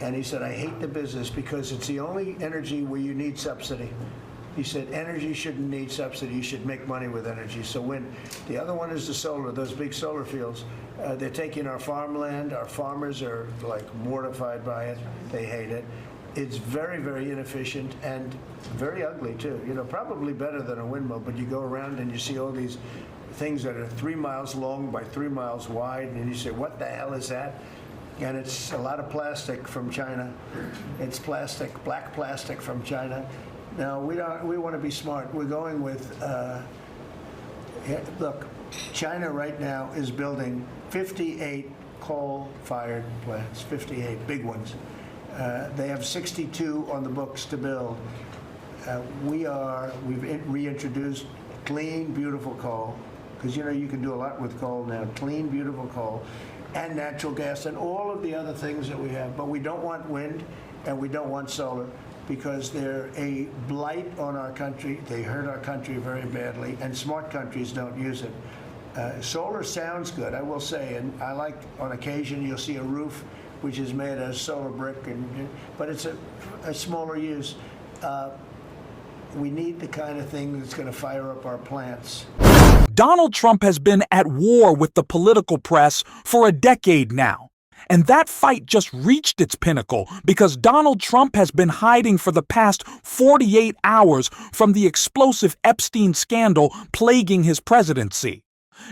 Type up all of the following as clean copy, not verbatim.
And he said, I hate the business because it's the only energy where you need subsidy. He said, energy shouldn't need subsidy. You should make money with energy. So wind. The other one is the solar, those big solar fields. They're taking our farmland. Our farmers are like mortified by it. They hate it. It's very, very inefficient and very ugly too. You know, probably better than a windmill, but you go around and you see all these things that are 3 miles long by 3 miles wide, and you say, what the hell is that? And it's a lot of plastic from China. It's plastic, black plastic from China. Now, we want to be smart. We're going with, look, China right now is building 58 coal-fired plants, 58 big ones. They have 62 on the books to build. We've reintroduced clean, beautiful coal, because you know you can do a lot with coal now. Clean, beautiful coal, and natural gas, and all of the other things that we have. But we don't want wind, and we don't want solar, because they're a blight on our country. They hurt our country very badly, and smart countries don't use it. Solar sounds good, I will say, and I like, on occasion, you'll see a roof which is made of solar brick, but it's a smaller use. We need the kind of thing that's going to fire up our plants. Donald Trump has been at war with the political press for a decade now. And that fight just reached its pinnacle because Donald Trump has been hiding for the past 48 hours from the explosive Epstein scandal plaguing his presidency.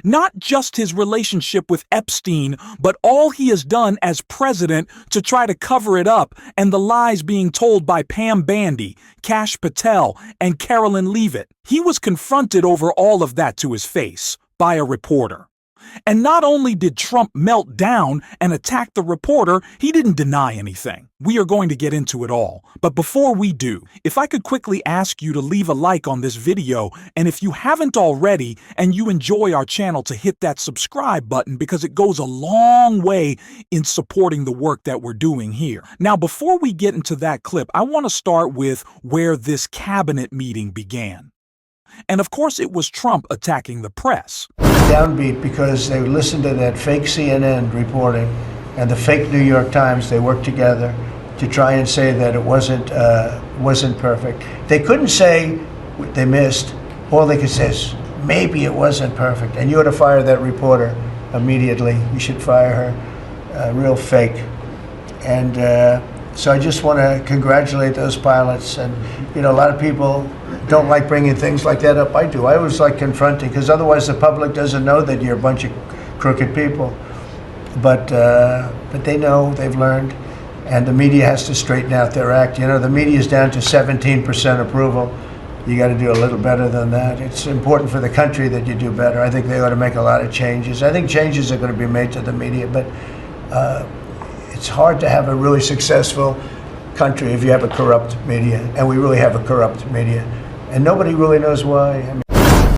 Not just his relationship with Epstein, but all he has done as president to try to cover it up and the lies being told by Pam Bandy, Kash Patel, and Carolyn Leavitt. He was confronted over all of that to his face by a reporter. And not only did Trump melt down and attack the reporter, he didn't deny anything. We are going to get into it all. But before we do, if I could quickly ask you to leave a like on this video, and if you haven't already and you enjoy our channel, to hit that subscribe button, because it goes a long way in supporting the work that we're doing here. Now, before we get into that clip, I want to start with where this cabinet meeting began. And of course, it was Trump attacking the press. Downbeat because they listened to that fake CNN reporting and the fake New York Times. They worked together to try and say that it wasn't perfect. They couldn't say they missed. All they could say is maybe it wasn't perfect. And you ought to fire that reporter immediately. You should fire her. Real fake. And so I just want to congratulate those pilots. And you know, a lot of people don't like bringing things like that up. I do. I always like confronting, because otherwise the public doesn't know that you're a bunch of crooked people. But they know, they've learned, and the media has to straighten out their act. You know, the media is down to 17% approval. You got to do a little better than that. It's important for the country that you do better. I think they ought to make a lot of changes. I think changes are going to be made to the media, but it's hard to have a really successful country if you have a corrupt media, and we really have a corrupt media. And nobody really knows why. I mean,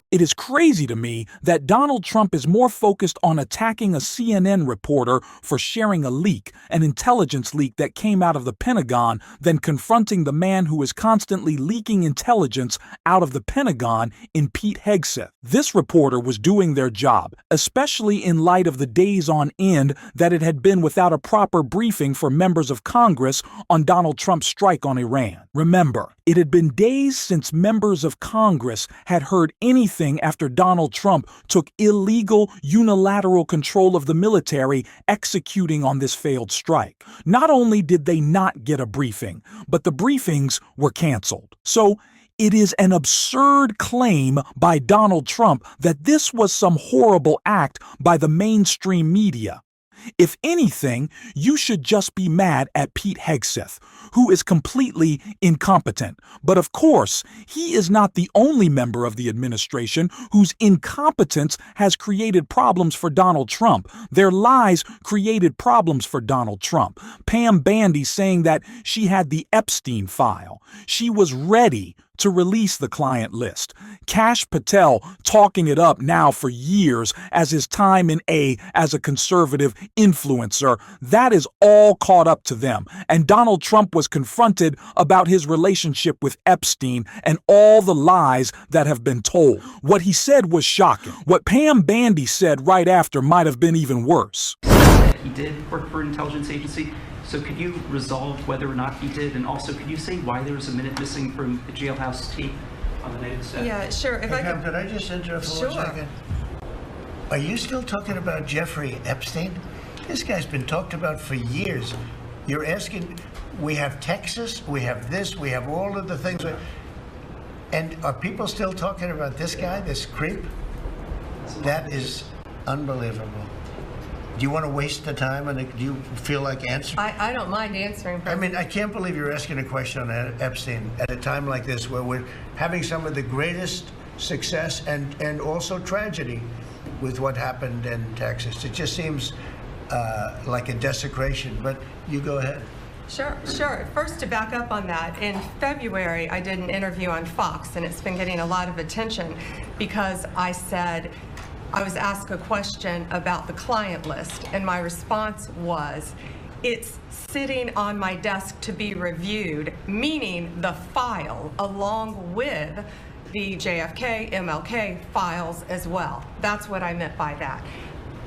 it is crazy to me that Donald Trump is more focused on attacking a CNN reporter for sharing a leak, an intelligence leak that came out of the Pentagon, than confronting the man who is constantly leaking intelligence out of the Pentagon in Pete Hegseth. This reporter was doing their job, especially in light of the days on end that it had been without a proper briefing for members of Congress on Donald Trump's strike on Iran. Remember, it had been days since members of Congress had heard anything after Donald Trump took illegal, unilateral control of the military, executing on this failed strike. Not only did they not get a briefing, but the briefings were canceled. So it is an absurd claim by Donald Trump that this was some horrible act by the mainstream media. If anything, you should just be mad at Pete Hegseth, who is completely incompetent. But of course, he is not the only member of the administration whose incompetence has created problems for Donald Trump. Their lies created problems for Donald Trump. Pam Bandy saying that she had the Epstein file. She was ready to release the client list. Kash Patel talking it up now for years as his time as a conservative influencer. That is all caught up to them. And Donald Trump was confronted about his relationship with Epstein and all the lies that have been told. What he said was shocking. What Pam Bandy said right after might have been even worse. That he did work for an intelligence agency. So could you resolve whether or not he did? And also, could you say why there was a minute missing from the jailhouse tape on the night of the set? Yeah, sure. If I Pam, could, could I just interrupt for Sure. 1 second? Are you still talking about Jeffrey Epstein? This guy's been talked about for years. You're asking, we have Texas, we have this, we have all of the things. And are people still talking about this guy, this creep? That is unbelievable. Do you want to waste the time, and do you feel like answering? I don't mind answering. I mean, I can't believe you're asking a question on Epstein at a time like this, where we're having some of the greatest success and also tragedy with what happened in Texas. It just seems like a desecration, but you go ahead. Sure. First, to back up on that, in February, I did an interview on Fox, and it's been getting a lot of attention because I was asked a question about the client list, and my response was, it's sitting on my desk to be reviewed, meaning the file along with the JFK, MLK files as well. That's what I meant by that.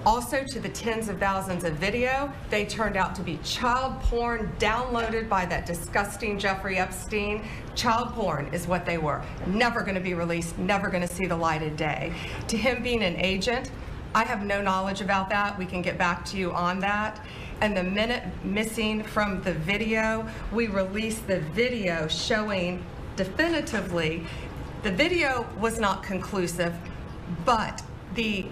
Also, to the tens of thousands of video, they turned out to be child porn downloaded by that disgusting Jeffrey Epstein. Child porn is what they were. Never going to be released, never going to see the light of day. To him being an agent, I have no knowledge about that. We can get back to you on that. And the minute missing from the video, we released the video showing definitively the video was not conclusive, but the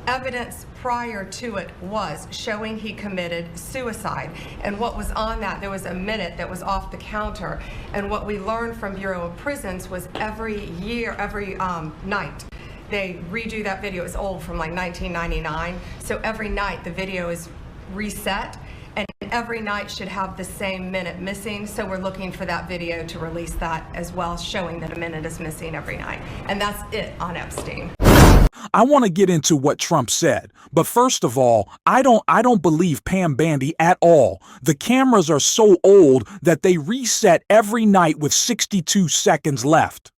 evidence prior to it was showing he committed suicide. And what was on that, there was a minute that was off the counter. And what we learned from Bureau of Prisons was every night, they redo that video. It's old, from like 1999. So every night the video is reset, and every night should have the same minute missing. So we're looking for that video to release that as well, showing that a minute is missing every night. And that's it on Epstein. I want to get into what Trump said, but first of all, I don't believe Pam Bandy at all. The cameras are so old that they reset every night with 62 seconds left.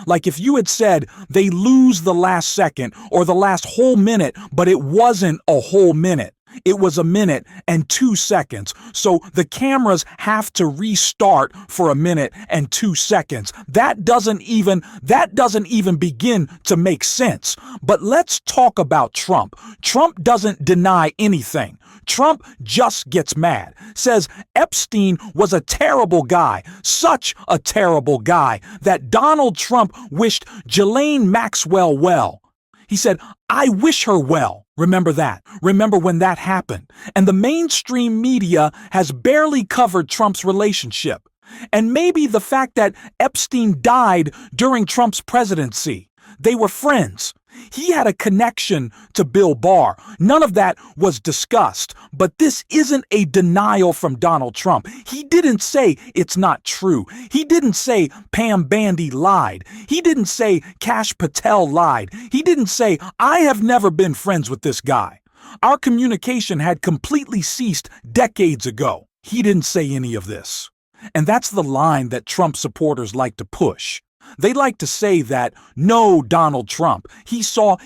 Like if you had said they lose the last second or the last whole minute, but it wasn't a whole minute. It was a minute and 2 seconds. So the cameras have to restart for a minute and 2 seconds. That doesn't even begin to make sense. But let's talk about Trump. Trump doesn't deny anything. Trump just gets mad, says Epstein was a terrible guy, such a terrible guy, that Donald Trump wished Ghislaine Maxwell well. He said, I wish her well. Remember that. Remember when that happened. And the mainstream media has barely covered Trump's relationship. And maybe the fact that Epstein died during Trump's presidency. They were friends. He had a connection to Bill Barr. None of that was discussed. But this isn't a denial from Donald Trump. He didn't say it's not true. He didn't say Pam Bandy lied. He didn't say Kash Patel lied. He didn't say, I have never been friends with this guy. Our communication had completely ceased decades ago. He didn't say any of this. And that's the line that Trump supporters like to push. They like to say that, no, Donald Trump, he saw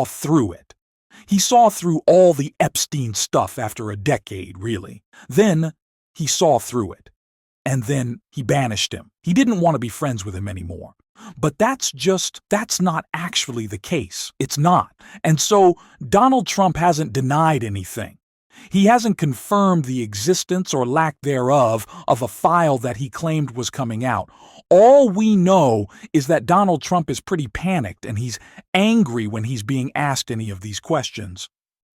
through it. He saw through all the Epstein stuff after a decade, really. Then he saw through it. And then he banished him. He didn't want to be friends with him anymore. But that's not actually the case. It's not. And so Donald Trump hasn't denied anything. He hasn't confirmed the existence or lack thereof of a file that he claimed was coming out. All we know is that Donald Trump is pretty panicked and he's angry when he's being asked any of these questions.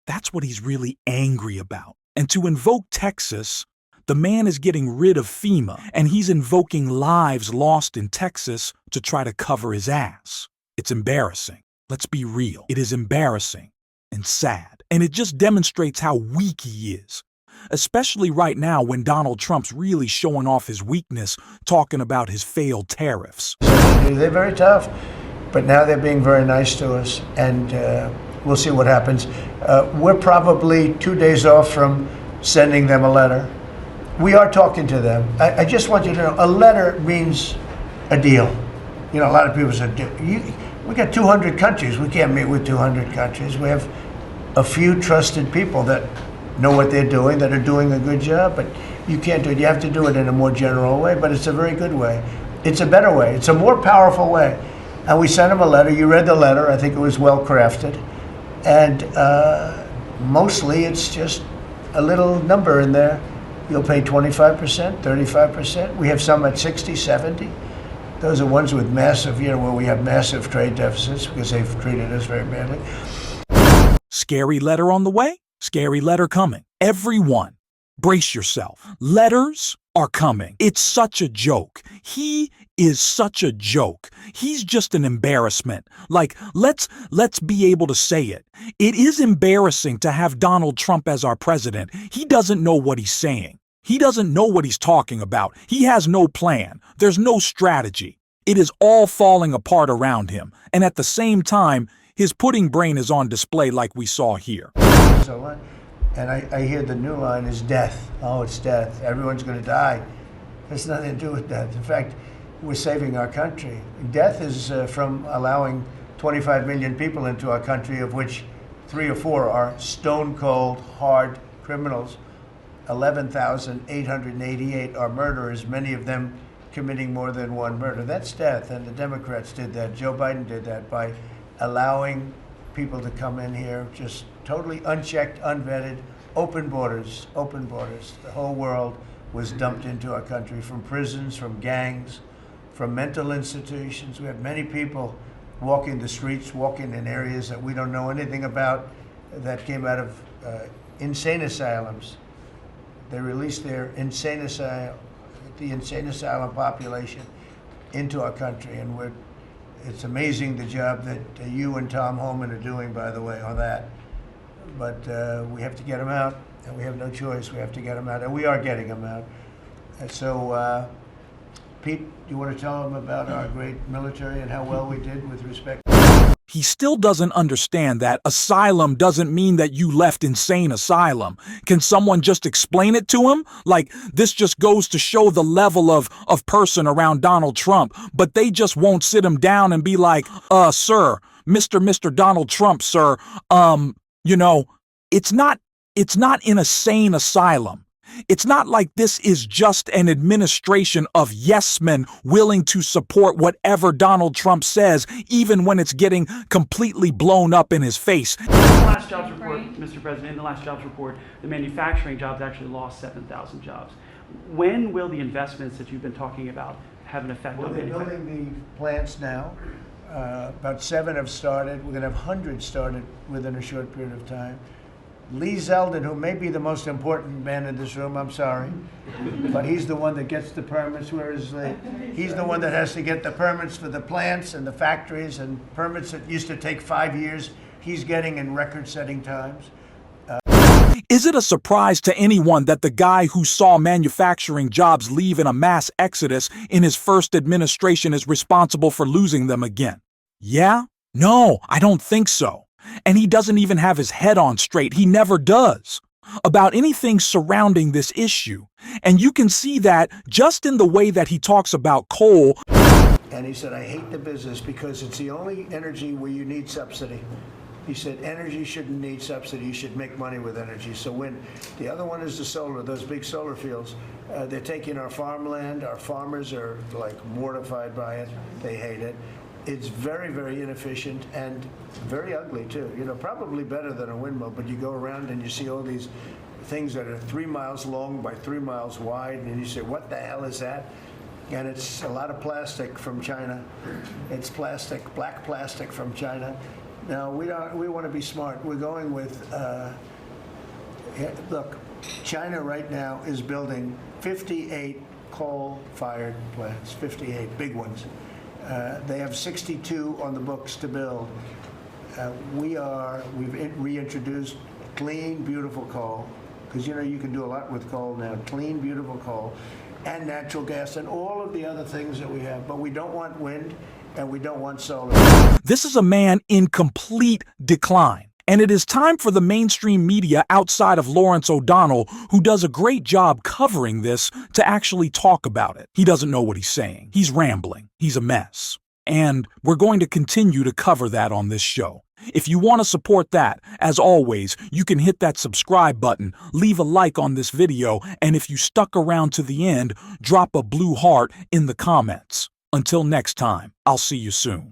That's what he's really angry about. And to invoke Texas, the man is getting rid of FEMA, and he's invoking lives lost in Texas to try to cover his ass. It's embarrassing. Let's be real. It is embarrassing and sad. And it just demonstrates how weak he is. Especially right now when Donald Trump's really showing off his weakness, talking about his failed tariffs. They're very tough, but now they're being very nice to us, and we'll see what happens. We're probably 2 days off from sending them a letter. We are talking to them. I just want you to know, a letter means a deal. You know, a lot of people say, we got 200 countries. We can't meet with 200 countries. We have a few trusted people that know what they're doing, that are doing a good job, but you can't do it. You have to do it in a more general way, but it's a very good way. It's a better way. It's a more powerful way. And we sent him a letter. You read the letter. I think it was well crafted. And mostly it's just a little number in there. You'll pay 25%, 35%. We have some at 60, 70. Those are ones with massive, where we have massive trade deficits because they've treated us very badly. Scary letter on the way, scary letter coming. Everyone, brace yourself. Letters are coming. It's such a joke. He is such a joke. He's just an embarrassment. Like, let's be able to say it. It is embarrassing to have Donald Trump as our president. He doesn't know what he's saying. He doesn't know what he's talking about. He has no plan. There's no strategy. It is all falling apart around him. And at the same time, his pudding brain is on display like we saw here. And I hear the new line is death. Oh, it's death. Everyone's going to die. There's nothing to do with death. In fact, we're saving our country. Death is from allowing 25 million people into our country, of which 3 or 4 are stone cold, hard criminals. 11,888 are murderers, many of them committing more than one murder. That's death, and the Democrats did that. Joe Biden did that by allowing people to come in here just totally unchecked, unvetted, open borders, open borders. The whole world was dumped into our country, from prisons, from gangs, from mental institutions. We have many people walking the streets, walking in areas that we don't know anything about, that came out of insane asylums. They released their the insane asylum population into our country, and it's amazing the job that you and Tom Homan are doing, by the way, on that. But we have to get them out, and we have no choice. We have to get them out, and we are getting them out. And so, Pete, you want to tell them about our great military and how well we did with respect? He still doesn't understand that asylum doesn't mean that you left insane asylum. Can someone just explain it to him? Like, this just goes to show the level of person around Donald Trump, but they just won't sit him down and be like, sir, Mr. Donald Trump, sir, it's not in a sane asylum. It's not like this is just an administration of yes men willing to support whatever Donald Trump says, even when it's getting completely blown up in his face. In the last jobs report, Mr. President, in the last jobs report, the manufacturing jobs actually lost 7,000 jobs. When will the investments that you've been talking about have an effect on manufacturing? They're building the plants now. About 7 have started. We're going to have hundreds started within a short period of time. Lee Zeldin, who may be the most important man in this room, I'm sorry, but he's the one that gets the permits, he's the one that has to get the permits for the plants and the factories, and permits that used to take 5 years, he's getting in record-setting times. Is it a surprise to anyone that the guy who saw manufacturing jobs leave in a mass exodus in his first administration is responsible for losing them again? Yeah? No, I don't think so. And he doesn't even have his head on straight. He never does. About anything surrounding this issue. And you can see that just in the way that he talks about coal. And he said, I hate the business because it's the only energy where you need subsidy. He said, energy shouldn't need subsidy. You should make money with energy. So when the other one is the solar, those big solar fields, they're taking our farmland. Our farmers are like mortified by it. They hate it. It's very, very inefficient and very ugly too. Probably better than a windmill, but you go around and you see all these things that are 3 miles long by 3 miles wide, and you say, what the hell is that? And it's a lot of plastic from China. It's plastic, black plastic from China. Now, we want to be smart. We're going with, look, China right now is building 58 coal-fired plants, 58 big ones. They have 62 on the books to build. We've reintroduced clean, beautiful coal, because you can do a lot with coal now. Clean, beautiful coal, and natural gas, and all of the other things that we have. But we don't want wind, and we don't want solar. This is a man in complete decline. And it is time for the mainstream media outside of Lawrence O'Donnell, who does a great job covering this, to actually talk about it. He doesn't know what he's saying. He's rambling. He's a mess. And we're going to continue to cover that on this show. If you want to support that, as always, you can hit that subscribe button, leave a like on this video, and if you stuck around to the end, drop a blue heart in the comments. Until next time, I'll see you soon.